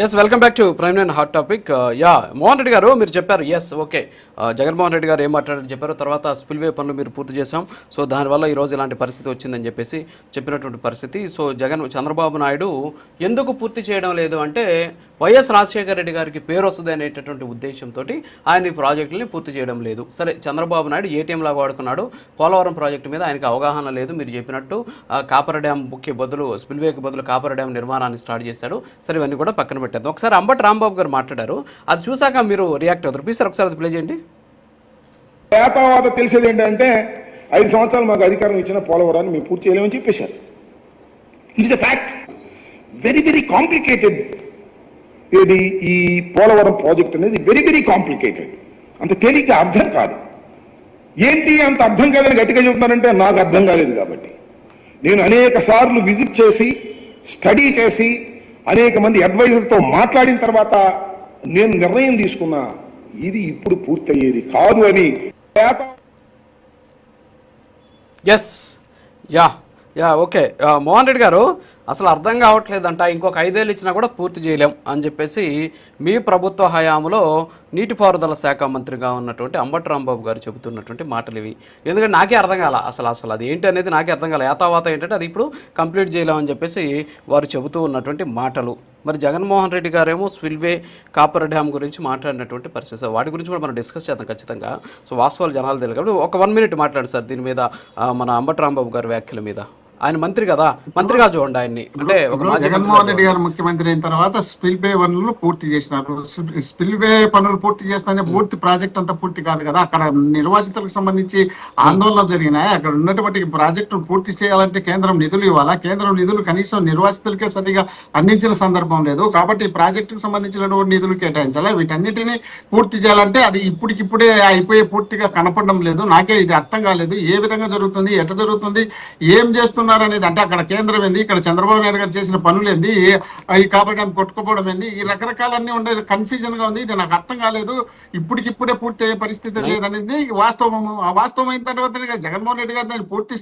Yes welcome back to prime nine hot topic. Mohan Reddy గారు మీరు చెప్పారు ఎస్ ఓకే జగన్మోహన్ రెడ్డి గారు ఏం మాట్లాడారు చెప్పారు. తర్వాత స్పిల్వే పనులు మీరు పూర్తి చేశాం, సో దానివల్ల ఈరోజు ఇలాంటి పరిస్థితి వచ్చిందని చెప్పేసి చెప్పినటువంటి పరిస్థితి. సో చంద్రబాబు నాయుడు ఎందుకు పూర్తి చేయడం లేదు అంటే వైఎస్ రాజశేఖర రెడ్డి గారికి పేరు వస్తుంది అనేటటువంటి ఉద్దేశంతో ఆయన ఈ ప్రాజెక్టుని పూర్తి చేయడం లేదు. సరే, చంద్రబాబు నాయుడు ఏటీఎం లాగా వాడుకున్నాడు. పోలవరం ప్రాజెక్టు మీద ఆయనకు అవగాహన లేదు. మీరు చెప్పినట్టు కాపర్ డ్యామ్కి బదులు స్పిల్వేకి బదులు కాపర్ డ్యామ్ నిర్మాణాన్ని స్టార్ట్ చేశాడు. సరే, ఇవన్నీ కూడా పక్కన పెట్టేద్దాం. ఒకసారి అంబటి రాంబాబు గారు మాట్లాడారు, అది చూసాక మీరు రియాక్ట్ అవుతారు. ప్లీజ్ సార్ ఒకసారి అది ప్లే చేయండి. ఏతావాత తెలిసేది ఏంటంటే 5 సంవత్సరాలు మాకు అధికారం ఇచ్చిన పోలవరాన్ని మేము పూర్తి చేయలేమని చెప్పేశారు. It's a fact. Very very complicated. ఇది ఈ పోలవరం ప్రాజెక్ట్ అనేది వెరీ వెరీ కాంప్లికేటెడ్. అంత తేలిగ్గా అర్థం కాదు. ఏంటి అంత అర్థం కాదని గట్టిగా చెబుతున్నారంటే నాకు అర్థం కాలేదు. కాబట్టి నేను అనేక సార్లు విజిట్ చేసి స్టడీ చేసి అనేక మంది అడ్వైజర్తో మాట్లాడిన తర్వాత నేను నిర్ణయం తీసుకున్నా, ఇది ఇప్పుడు పూర్తయ్యేది కాదు అని. ఎస్ ఓకే మోహన్ రెడ్డి గారు, అసలు అర్థం కావట్లేదంట, ఇంకొక 5 ఏళ్ళు ఇచ్చినా కూడా పూర్తి చేయలేం అని చెప్పేసి మీ ప్రభుత్వ హయాంలో నీటిపారుదల శాఖ మంత్రిగా ఉన్నటువంటి అంబటి రాంబాబు గారు చెబుతున్నటువంటి మాటలు ఇవి. ఎందుకంటే నాకే అర్థం కాల అసలు అది ఏంటి అనేది నాకే అర్థం కాల. యాతావాత ఏంటంటే అది ఇప్పుడు కంప్లీట్ చేయలేమని చెప్పేసి వారు చెబుతూ ఉన్నటువంటి మాటలు. మరి జగన్మోహన్ రెడ్డి గారేమో స్పిల్వే కాపర్ డ్యామ్ గురించి మాట్లాడినటువంటి పరిస్థితి, వాటి గురించి కూడా మనం డిస్కస్ చేద్దాం ఖచ్చితంగా. సో వాస్తవాలు జనాలు తెలియదు కాబట్టి ఒక 1 మినిట్ మాట్లాడు సార్ దీని మీద, మన అంబటి రాంబాబు గారి వ్యాఖ్యల మీద. ఆయన మంత్రి కదా, మంత్రిగా చూడండి ఆయన్ని. అంటే జగన్మోహన్ రెడ్డి గారు ముఖ్యమంత్రి అయిన తర్వాత స్పిల్వే పనులు పూర్తి చేసినారు. స్పిల్వే పనులు పూర్తి చేస్తానే పూర్తి ప్రాజెక్ట్ అంతా పూర్తి కాదు కదా. అక్కడ నిర్వాసితులకు సంబంధించి ఆందోళన జరిగినాయి. అక్కడ ఉన్నటువంటి ప్రాజెక్టు పూర్తి చేయాలంటే కేంద్రం నిధులు ఇవ్వాలా. కేంద్రం నిధులు కనీసం నిర్వాసితులకే సరిగా అందించిన సందర్భం లేదు. కాబట్టి ప్రాజెక్టుకు సంబంధించినటువంటి నిధులు కేటాయించాలి. వీటన్నిటిని పూర్తి చేయాలంటే అది ఇప్పటికిప్పుడే అయిపోయే పూర్తిగా కనపడడం లేదు. నాకే ఇది అర్థం కాలేదు. ఏ విధంగా జరుగుతుంది, ఎట్లా జరుగుతుంది, ఏం చేస్తున్నారు అనేది. అంటే అక్కడ కేంద్రం ఏంది, ఇక్కడ చంద్రబాబు నాయుడు గారు చేసిన పనులు ఏంది, ఈ కాబట్టి కొట్టుకోవడం ఏంది, ఈ రకరకాలన్నీ ఉండే కన్ఫ్యూజన్ గా ఉంది. ఇది నాకు అర్థం కాలేదు. ఇప్పటికిప్పుడే పూర్తి అయ్యే పరిస్థితి లేదనేది వాస్తవము. ఆ వాస్తవం అయిన తర్వాత జగన్మోహన్ రెడ్డి గారు దాన్ని పూర్తి